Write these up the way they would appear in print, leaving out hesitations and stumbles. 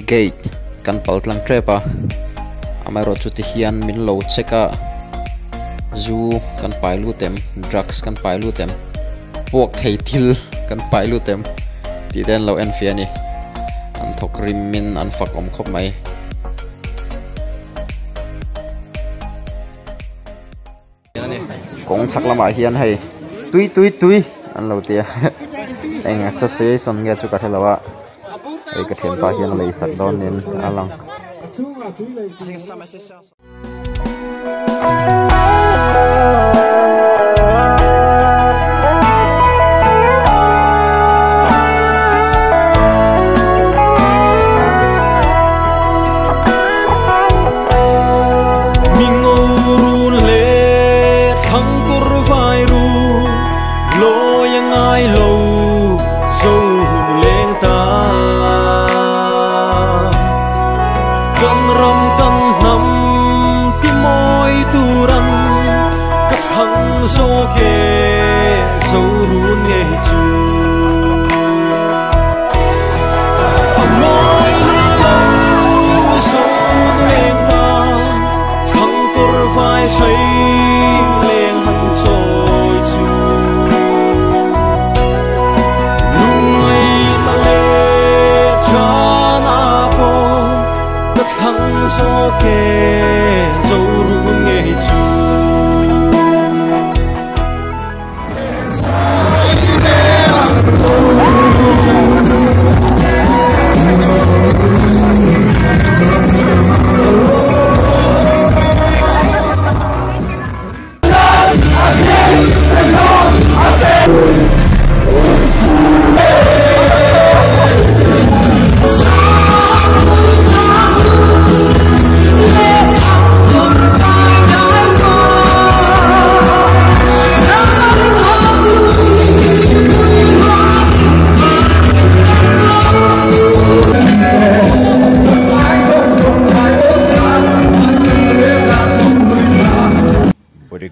gate kan paltlang trepa amai ro chu ti hian min lo cheka zu kan pailu tem drugs kan pailu tem puak thei thil kan pailu tem ti den lo en fiani an thok rim min an fak om khop mai kong chak lama hian hei tui an lo tia eng association nge chu ka thelawa ei ka then pa hian lei sak don nin alang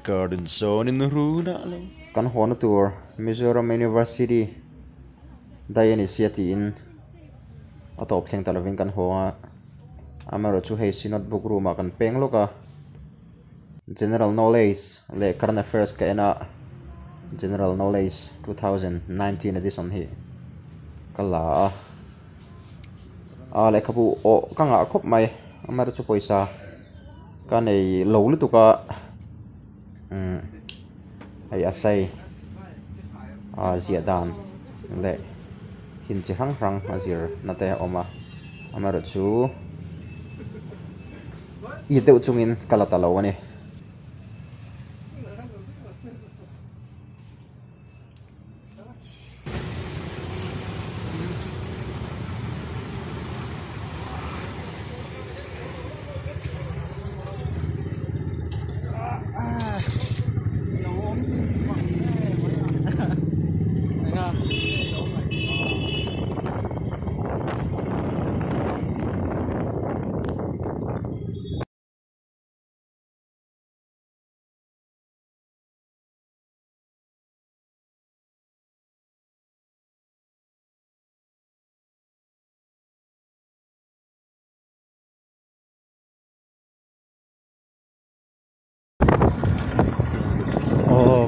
garden zone in Runa kan hona tour Mizoram University dai initiative in atop thleng talovin kan hoa amaro chu hei sinot book room kan peng loka general knowledge le current affairs ka ena general knowledge 2019 edition hi kala le khabu o kanga khop mai amaro chu poisa kanei lo lu tuka ai asai zia dan le hin chi rang azir nate oma amaro chu i deuh chungin kalata lo ani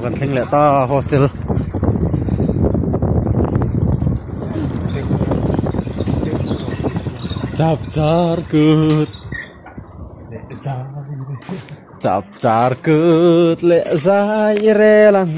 kan thing le ta hostel chap char kut le zai re lang